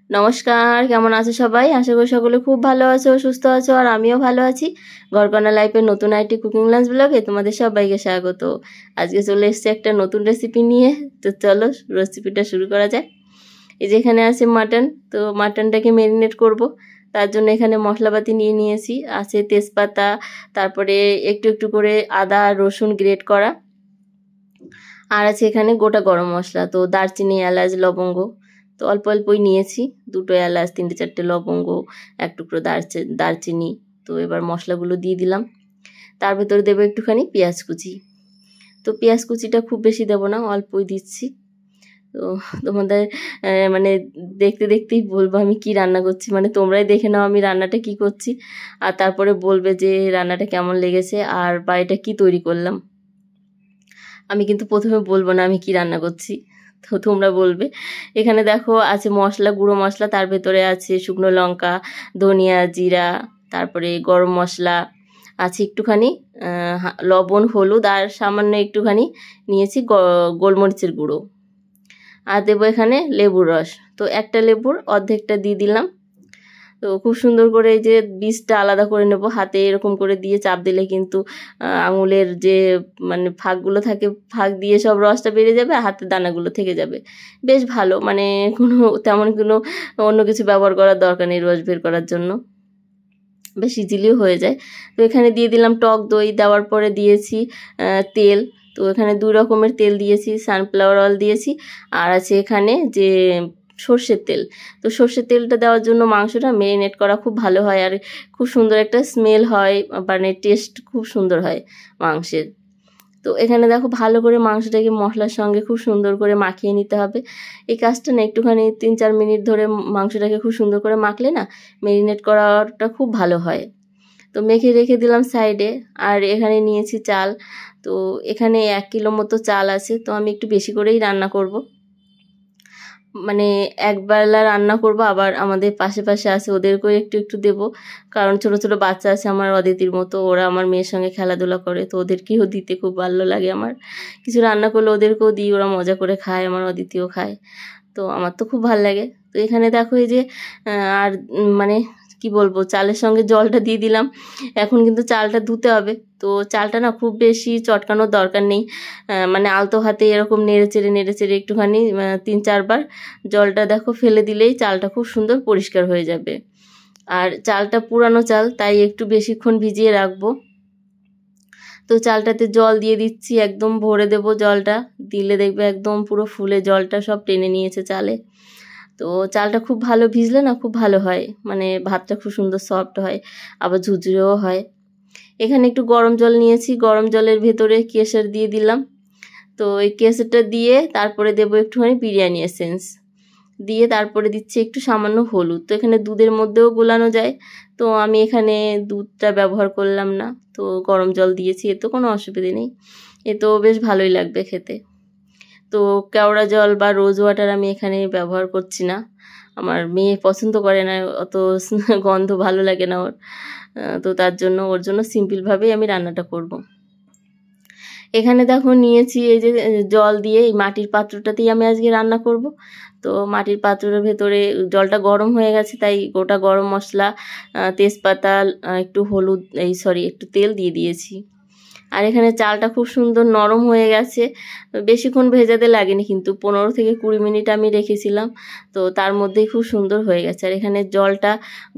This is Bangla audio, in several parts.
নমস্কার, কেমন আছো সবাই? আশা করি সকলে খুব ভালো আছো, সুস্থ আছো, আর আমিও ভালো আছি। ঘরকন্না লাইফের নতুন একটি কুকিং লাঞ্চ ব্লগে তোমাদের সবাইকে স্বাগত। আজকে চলে এসেছে একটা নতুন রেসিপি নিয়ে। তো চলো রেসিপিটা শুরু করা যায়। এই যে এখানে আছে মাটন, তো মাটনটাকে ম্যারিনেট করব। তার জন্য এখানে মশলাপাতি নিয়ে নিয়েছি। আছে তেজপাতা, তারপরে একটু একটু করে আদা রসুন গ্রেট করা, আর আছে এখানে গোটা গরম মশলা, তো দারচিনি এলাচ লবঙ্গ, তো অল্প অল্পই নিয়েছি। 2টো এলাচ, 3-4টে লবঙ্গ, এক টুকরো দারচিনি। তো এবার মশলাগুলো দিয়ে দিলাম। তার ভেতরে দেবো একটুখানি পেঁয়াজ কুচি। তো পেঁয়াজ কুচিটা খুব বেশি দেবো না, অল্পই দিচ্ছি। তো তোমাদের মানে দেখতে দেখতেই বলবো আমি কি রান্না করছি, মানে তোমরাই দেখে নাও আমি রান্নাটা কি করছি, আর তারপরে বলবে যে রান্নাটা কেমন লেগেছে আর বা এটা কি তৈরি করলাম। আমি কিন্তু প্রথমে বলবো না আমি কি রান্না করছি, তো তোমরা বলবে। এখানে দেখো আছে মশলা, গুঁড়ো মশলা, তার ভেতরে আছে শুকনো লঙ্কা, ধনিয়া, জিরা, তারপরে গরম মশলা, আছে একটুখানি লবণ, হলুদ, আর সামান্য একটুখানি নিয়েছি গোলমরিচের গুঁড়ো। আর দেবো এখানে লেবুর রস, তো একটা লেবুর অর্ধেকটা দিয়ে দিলাম। তো খুব সুন্দর করে এই যে বীজটা আলাদা করে নেব, হাতে এরকম করে দিয়ে চাপ দিলে কিন্তু আঙুলের যে মানে ফাঁকগুলো থাকে, ফাঁক দিয়ে সব রসটা বেরিয়ে যাবে, আর হাতের দানাগুলো থেকে যাবে। বেশ ভালো, মানে তেমন কোনো অন্য কিছু ব্যবহার করার দরকার নেই রস বের করার জন্য, বেশ ইজিলিও হয়ে যায়। তো এখানে দিয়ে দিলাম টক দই, দেওয়ার পরে দিয়েছি তেল। তো এখানে 2 রকমের তেল দিয়েছি, সানফ্লাওয়ার অয়েল দিয়েছি, আর আছে এখানে যে সর্ষের তেল। তো সর্ষের তেলটা দেওয়ার জন্য মাংসটা ম্যারিনেট করা খুব ভালো হয়, আর খুব সুন্দর একটা স্মেল হয়, মানে টেস্ট খুব সুন্দর হয় মাংসের। তো এখানে দেখো ভালো করে মাংসটাকে মশলার সঙ্গে খুব সুন্দর করে মাখিয়ে নিতে হবে। এই কাজটা না একটুখানি 3-4 মিনিট ধরে মাংসটাকে খুব সুন্দর করে মাখলে না ম্যারিনেট করাটা খুব ভালো হয়। তো মেখে রেখে দিলাম সাইডে। আর এখানে নিয়েছি চাল, তো এখানে 1 কিলো মতো চাল আছে, তো আমি একটু বেশি করেই রান্না করব, মানে একবেলা রান্না করব, আবার আমাদের পাশে পাশে আছে ওদেরকেও একটু একটু দেবো, কারণ ছোট ছোট বাচ্চা আছে আমার অদিতির মতো, ওরা আমার মেয়ের সঙ্গে খেলাধুলা করে, তো ওদেরকেও দিতে খুব ভালো লাগে আমার। কিছু রান্না করলে ওদেরকেও দিই, ওরা মজা করে খায়, আমার অদিতিও খায়, তো আমার তো খুব ভালো লাগে। তো এখানে দেখো এই যে আর মানে কি বলবো, চালের সঙ্গে জলটা দিয়ে দিলাম। এখন কিন্তু চালটা ধুতে হবে, তো চালটা না খুব বেশি চটকানোর দরকার নেই, মানে আলতো হাতে এরকম নেড়ে চেড়ে একটুখানি 3-4 বার জলটা দেখো ফেলে দিলেই চালটা খুব সুন্দর পরিষ্কার হয়ে যাবে। আর চালটা পুরানো চাল, তাই একটু বেশিক্ষণ ভিজিয়ে রাখবো। তো চালটাতে জল দিয়ে দিচ্ছি, একদম ভরে দেব জলটা, দিলে দেখবে একদম পুরো ফুলে জলটা সব টেনে নিয়েছে চালে। তো চালটা খুব ভালো ভিজলে না খুব ভালো হয়, মানে ভাতটা খুব সুন্দর সফট হয়, আবার ঝুরঝুরেও হয়। এখানে একটু গরম জল নিয়েছি, গরম জলের ভেতরে কেশর দিয়ে দিলাম। তো এই কেশরটা দিয়ে তারপরে দেবো একটুখানি বিরিয়ানি এসেন্স, দিয়ে তারপরে দিচ্ছি একটু সামান্য হলুদ। তো এখানে দুধের মধ্যেও গোলানো যায়, তো আমি এখানে দুধটা ব্যবহার করলাম না, তো গরম জল দিয়েছি, এ তো কোনো অসুবিধে নেই, এ তো বেশ ভালোই লাগবে খেতে। তো কেওড়া জল বা রোজ ওয়াটার আমি এখানে ব্যবহার করছি না, আমার মেয়ে পছন্দ করে না অত, গন্ধ ভালো লাগে না ওর, তো তার জন্য ওর জন্য সিম্পলভাবেই আমি রান্নাটা করব। এখানে দেখো নিয়েছি এই যে জল দিয়ে, এই মাটির পাত্রটাতেই আমি আজকে রান্না করব। তো মাটির পাত্রের ভেতরে জলটা গরম হয়ে গেছে, তাই গোটা গরম মশলা, তেজপাতা, একটু হলুদ, একটু তেল দিয়ে দিয়েছি। আর এখানে চালটা খুব সুন্দর নরম হয়ে গেছে, বেশিক্ষণ ভেজাতে লাগেনি, কিন্তু 15-20 মিনিট আমি রেখেছিলাম, তো তার মধ্যেই খুব সুন্দর হয়ে গেছে। আর এখানে জলটা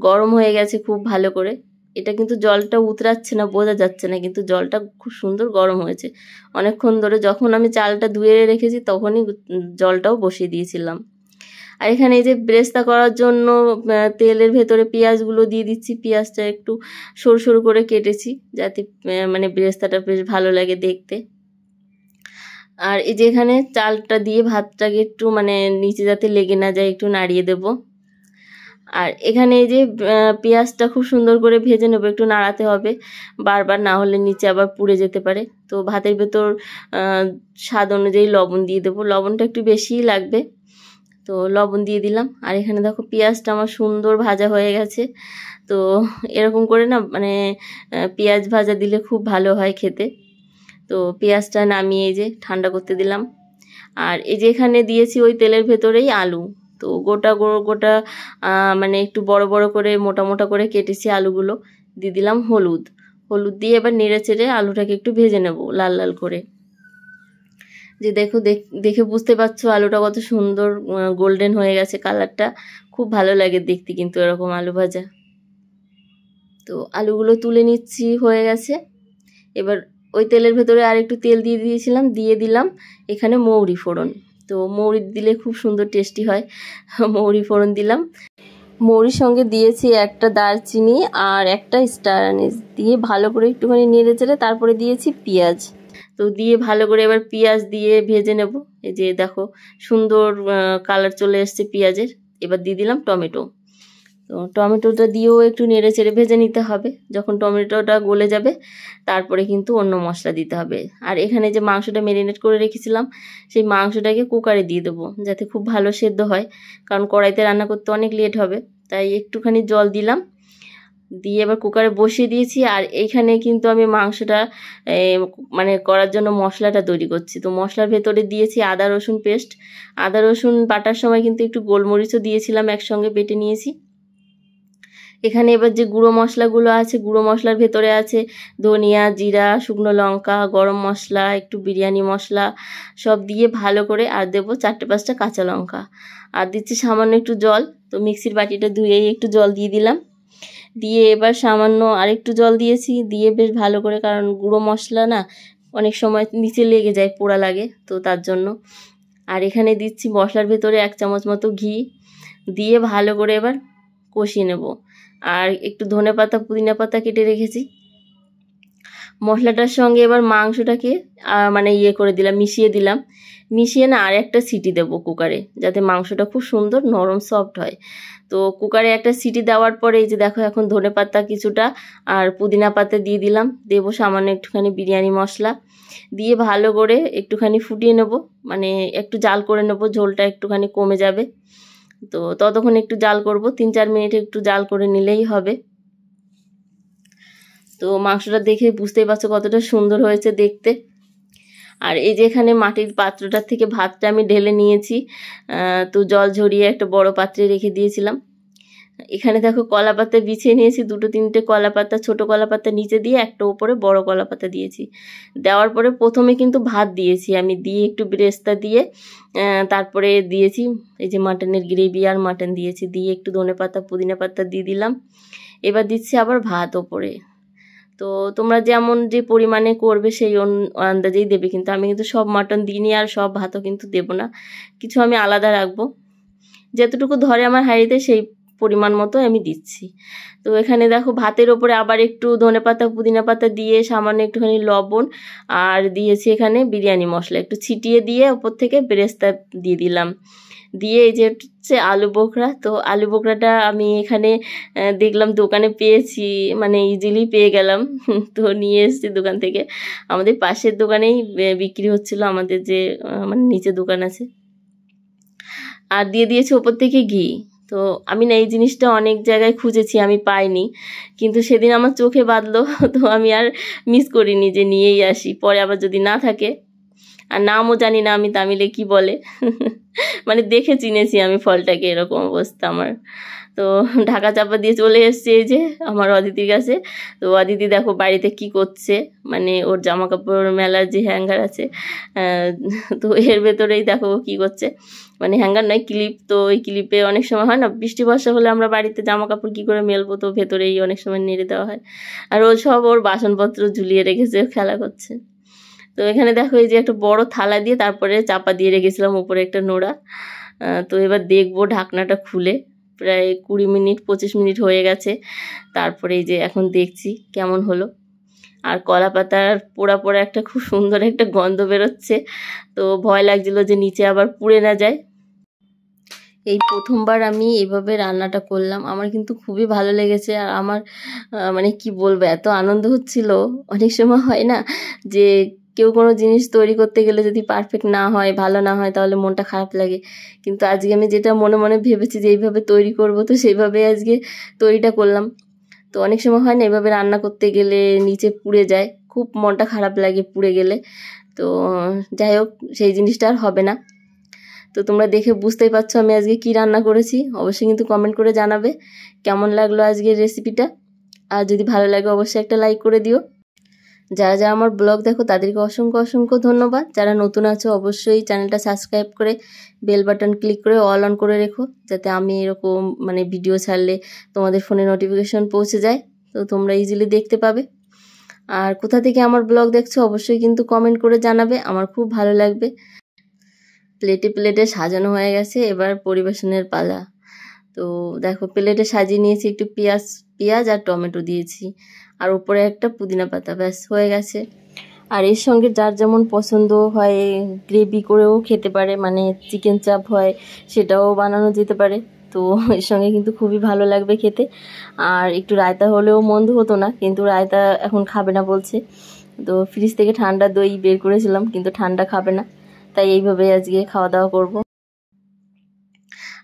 গরম হয়ে গেছে খুব ভালো করে, এটা কিন্তু জলটা উতরাচ্ছে না, বোঝা যাচ্ছে না, কিন্তু জলটা খুব সুন্দর গরম হয়েছে অনেকক্ষণ ধরে। যখন আমি চালটা ধুয়ে রেখেছি তখনই জলটাও বসিয়ে দিয়েছিলাম। আর এখানে এই যে ব্রেস্তা করার জন্য তেলের ভেতরে পেঁয়াজগুলো দিয়ে দিচ্ছি, পেঁয়াজটা একটু সরু সরু করে কেটেছি, যাতে মানে ব্রেস্তাটা বেশ ভালো লাগে দেখতে। আর এই যে এখানে চালটা দিয়ে ভাতটাকে একটু মানে নিচে যাতে লেগে না যায় একটু নাড়িয়ে দেব। আর এখানে এই যে পেঁয়াজটা খুব সুন্দর করে ভেজে নেব, একটু নাড়াতে হবে বারবার, না হলে নিচে আবার পুড়ে যেতে পারে। তো ভাতের ভেতর স্বাদ অনুযায়ী লবণ দিয়ে দেবো, লবণটা একটু বেশিই লাগবে, তো লবণ দিয়ে দিলাম। আর এখানে দেখো পেঁয়াজটা আমার সুন্দর ভাজা হয়ে গেছে। তো এরকম করে না মানে পেঁয়াজ ভাজা দিলে খুব ভালো হয় খেতে। তো পেঁয়াজটা নামিয়ে এই যে ঠান্ডা করতে দিলাম। আর এই যে এখানে দিয়েছি ওই তেলের ভেতরেই আলু, তো গোটা গোটা মানে একটু বড় বড় করে মোটা মোটা করে কেটেছি আলুগুলো। দিয়ে দিলাম হলুদ দিয়ে এবার নেড়ে চেড়ে আলুটাকে একটু ভেজে নেব লাল লাল করে। যে দেখো দেখে বুঝতে পারছো আলুটা কত সুন্দর গোল্ডেন হয়ে গেছে কালারটা, খুব ভালো লাগে দেখতে কিন্তু এরকম আলু ভাজা। তো আলুগুলো তুলে নিচ্ছি, হয়ে গেছে। এবার ওই তেলের ভেতরে আর একটু তেল দিয়ে দিয়েছিলাম, দিয়ে দিলাম এখানে মৌরি ফোড়ন। তো মৌরি দিলে খুব সুন্দর টেস্টি হয়, মৌরি ফোড়ন দিলাম। মৌরির সঙ্গে দিয়েছি একটা দারচিনি আর একটা স্টার আনিস, দিয়ে ভালো করে একটুখানি নেড়ে চেড়ে তারপরে দিয়েছি পেঁয়াজ। তো দিয়ে ভালো করে এবার পেঁয়াজ দিয়ে ভেজে নেব। এই যে দেখো সুন্দর কালার চলে এসছে পেঁয়াজের। এবার দিয়ে দিলাম টমেটো। তো টমেটোটা দিয়েও একটু নেড়ে চেড়ে ভেজে নিতে হবে। যখন টমেটোটা গলে যাবে তারপরে কিন্তু অন্য মশলা দিতে হবে। আর এখানে যে মাংসটা ম্যারিনেট করে রেখেছিলাম সেই মাংসটাকে কুকারে দিয়ে দেবো, যাতে খুব ভালো সেদ্ধ হয়, কারণ কড়াইতে রান্না করতে অনেক লেট হবে। তাই একটুখানি জল দিলাম, দিয়ে এবার কুকারে বসিয়ে দিয়েছি। আর এইখানে কিন্তু আমি মাংসটা মানে করার জন্য মশলাটা তৈরি করছি। তো মশলার ভেতরে দিয়েছি আদা রসুন পেস্ট। আদা রসুন বাটার সময় কিন্তু একটু গোলমরিচও দিয়েছিলাম, একসঙ্গে বেটে নিয়েছি। এখানে এবার যে গুঁড়ো মশলাগুলো আছে, গুঁড়ো মশলার ভেতরে আছে ধনিয়া, জিরা, শুকনো লঙ্কা, গরম মশলা, একটু বিরিয়ানি মশলা সব দিয়ে ভালো করে, আর দেবো 4-5টা কাঁচা লঙ্কা, আর দিচ্ছি সামান্য একটু জল। তো মিক্সির বাটিটা ধুয়েই একটু জল দিয়ে দিলাম, দিয়ে এবার সামান্য আরেকটু জল দিয়েছি, দিয়ে বেশ ভালো করে, কারণ গুঁড়ো মশলা না অনেক সময় নিচে লেগে যায়, পোড়া লাগে, তো তার জন্য। আর এখানে দিচ্ছি মশলার ভেতরে 1 চামচ মতো ঘি, দিয়ে ভালো করে এবার কষিয়ে নেব। আর একটু ধনেপাতা পুদিনা পাতা কেটে রেখেছি। মশলাটার সঙ্গে এবার মাংসটাকে মানে করে দিলাম, মিশিয়ে দিলাম। মিশিয়ে না আর একটা সিটি দেবো কুকারে, যাতে মাংসটা খুব সুন্দর নরম সফট হয়। তো কুকারে একটা সিটি দেওয়ার পরে এই যে দেখো এখন ধনেপাতা কিছুটা আর পুদিনা পাতা দিয়ে দিলাম, দেবো সামান্য একটুখানি বিরিয়ানি মশলা, দিয়ে ভালো করে একটুখানি ফুটিয়ে নেব, মানে একটু জাল করে নেব, ঝোলটা একটুখানি কমে যাবে। তো ততক্ষণ একটু জাল করব, 3-4 মিনিট একটু জাল করে নিলেই হবে। তো মাংসটা দেখে বুঝতেই পারছো কতটা সুন্দর হয়েছে দেখতে। আর এই যে এখানে মাটির পাত্রটার থেকে ভাতটা আমি ঢেলে নিয়েছি, তো জল ঝরিয়ে একটা বড় পাত্রে রেখে দিয়েছিলাম। এখানে দেখো কলা পাতা বিছিয়ে নিয়েছি, 2-3টে কলা পাতা, ছোটো কলা পাতা নিচে দিয়ে একটা উপরে বড় কলা পাতা দিয়েছি। দেওয়ার পরে প্রথমে কিন্তু ভাত দিয়েছি আমি, দিয়ে একটু বেরেস্তা দিয়ে তারপরে দিয়েছি এই যে মাটনের গ্রেভি আর মাটন দিয়েছি, দিয়ে একটু ধনেপাতা পুদিনা পাতা দিয়ে দিলাম। এবার দিচ্ছি আবার ভাত ওপরে। তো তোমরা যেমন যে পরিমাণে করবে সেই আন্দাজেই দেবে, কিন্তু আমি কিন্তু সব মাটন দিইনি আর সব ভাতও কিন্তু দেবো না, কিছু আমি আলাদা রাখবো, যতটুকু ধরে আমার হাঁড়িতে সেই পরিমাণ মতো আমি দিচ্ছি। তো এখানে দেখো ভাতের ওপরে আবার একটু ধনেপাতা পুদিনা পাতা দিয়ে সামান্য একটুখানি লবণ আর দিয়েছি এখানে বিরিয়ানি মশলা একটু ছিটিয়ে দিয়ে ওপর থেকে বেরেস্তা দিয়ে দিলাম, দিয়ে এই যে হচ্ছে আলু বোখরা। তো আলু বোখরাটা আমি এখানে দেখলাম দোকানে পেয়েছি, মানে ইজিলি পেয়ে গেলাম, তো নিয়ে এসেছি দোকান থেকে, আমাদের পাশের দোকানেই বিক্রি হচ্ছিল, আমাদের যে মানে নিচে দোকান আছে। আর দিয়ে দিয়েছি ওপর থেকে ঘি। তো আমি না এই জিনিসটা অনেক জায়গায় খুঁজেছি, আমি পাইনি, কিন্তু সেদিন আমার চোখে বাঁধলো, তো আমি আর মিস করিনি যে নিয়েই আসি, পরে আবার যদি না থাকে। আর নামও জানি না আমি তামিলে কি বলে, মানে দেখে চিনেছি আমি ফলটাকে, এরকম অবস্থা আমার। তো ঢাকা চাপা দিয়ে চলে এসছে এই যে আমার অদিতির কাছে। তো অদিতি দেখো বাড়িতে কি করছে, মানে ওর জামা কাপড় মেলার যে হ্যাঙ্গার আছে, তো এর ভেতরেই দেখো কি করছে, মানে হ্যাঙ্গার নয় ক্লিপ। তো ওই ক্লিপে অনেক সময় হয় না বৃষ্টি বর্ষা হলে আমরা বাড়িতে জামা কাপড় কী করে মেলবো, তো ভেতরেই অনেক সময় নেড়ে দেওয়া হয়। আর ও সব ওর বাসনপত্র ঝুলিয়ে রেখেছে, খেলা করছে। তো এখানে দেখো এই যে একটা বড় থালা দিয়ে তারপরে চাপা দিয়ে রেখেছিলাম উপরে একটা নোড়া। তো এবার দেখবো ঢাকনাটা খুলে, প্রায় 20-25 মিনিট হয়ে গেছে। তারপরে এই যে এখন দেখছি কেমন হলো। আর কলা পাতার পোড়া পোড়া একটা খুব সুন্দর একটা গন্ধ বেরোচ্ছে, তো ভয় লাগছিল যে নিচে আবার পুড়ে না যায়। এই প্রথমবার আমি এভাবে রান্নাটা করলাম, আমার কিন্তু খুবই ভালো লেগেছে। আর আমার মানে কি বলবো, এত আনন্দ হচ্ছিল। অনেক সময় হয় না যে কেউ কোনো জিনিস তৈরি করতে গেলে যদি পারফেক্ট না হয়, ভালো না হয়, তাহলে মনটা খারাপ লাগে। কিন্তু আজকে আমি যেটা মনে মনে ভেবেছি যে এইভাবে তৈরি করব, তো সেইভাবে আজকে তৈরিটা করলাম। তো অনেক সময় হয় না এভাবে রান্না করতে গেলে নিচে পুড়ে যায়, খুব মনটা খারাপ লাগে পুড়ে গেলে। তো যাই হোক, সেই জিনিসটা আর হবে না। তো তোমরা দেখে বুঝতেই পারছো আমি আজকে কি রান্না করেছি। অবশ্যই কিন্তু কমেন্ট করে জানাবে কেমন লাগলো আজকের রেসিপিটা। আর যদি ভালো লাগে অবশ্যই একটা লাইক করে দিও। যারা যারা আমার ব্লগ দেখো তাদেরকে অসংখ্য অসংখ্য ধন্যবাদ। যারা নতুন আছো অবশ্যই চ্যানেলটা সাবস্ক্রাইব করে বেল বাটন ক্লিক করে অল অন করে রেখো, যাতে আমি এরকম ভিডিও ছাড়লে তোমাদের ফোনে নোটিফিকেশন পৌঁছে যায়, তো তোমরা ইজিলি দেখতে পাবে। আর কোথা থেকে আমার ব্লগ দেখছো অবশ্যই কিন্তু কমেন্ট করে জানাবে, আমার খুব ভালো লাগবে। প্লেটে প্লেটে সাজানো হয়ে গেছে, এবার পরিবেশনের পালা। তো দেখো প্লেটে সাজিয়ে নিয়েছি, একটু পেঁয়াজ আর টমেটো দিয়েছি, আর উপরে একটা পুদিনা পাতা, ব্যাস হয়ে গেছে। আর এর সঙ্গে যার যেমন পছন্দ হয় গ্রেভি করেও খেতে পারে, চিকেন চাপ হয় সেটাও বানানো যেতে পারে। তো এর সঙ্গে কিন্তু খুবই ভালো লাগবে খেতে। আর একটু রায়তা হলেও মন্দ হতো না, কিন্তু রায়তা এখন খাবে না বলছে। তো ফ্রিজ থেকে ঠান্ডা দই বের করেছিলাম, কিন্তু ঠান্ডা খাবে না, তাই এইভাবে আজকে খাওয়া দাওয়া করব।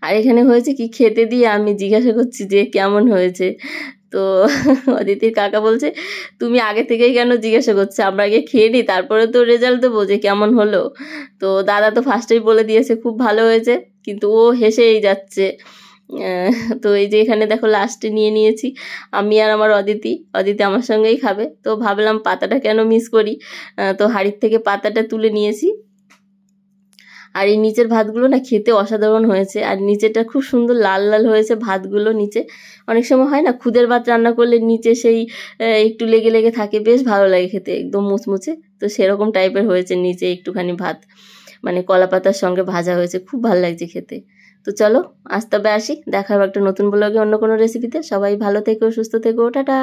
আর এখানে হয়েছে কি, খেতে দিয়ে আমি জিজ্ঞাসা করছি যে কেমন হয়েছে, তো অদিতির কাকা বলছে তুমি আগে থেকেই কেন জিজ্ঞাসা করছো, আমরা আগে খেয়ে নিই তারপরে তো রেজাল্ট দেবো যে কেমন হলো। তো দাদা তো ফার্স্টেই বলে দিয়েছে খুব ভালো হয়েছে, কিন্তু ও হেসেই যাচ্ছে। তো এই যে এখানে দেখো লাস্টে নিয়ে নিয়েছি আমি আর আমার অদিতি আমার সঙ্গেই খাবে। তো ভাবলাম পাতাটা কেন মিস করি, তো হাঁড়ির থেকে পাতাটা তুলে নিয়েছি। আর এই নিচের ভাতগুলো না খেতে অসাধারণ হয়েছে, আর নিচেটা খুব সুন্দর লাল লাল হয়েছে ভাতগুলো। নিচে অনেক সময় হয় না খুদের ভাত রান্না করলে নিচে সেই একটু লেগে লেগে থাকে, বেশ ভালো লাগে খেতে, একদম মুচমুচে। তো সেরকম টাইপের হয়েছে নিচে একটুখানি ভাত, কলা পাতার সঙ্গে ভাজা হয়েছে, খুব ভালো লাগছে খেতে। তো চলো আজ তবে আসি, দেখা হবে একটা নতুন ব্লগে অন্য কোনো রেসিপিতে। সবাই ভালো থেকো, সুস্থ থেকো, টাটা।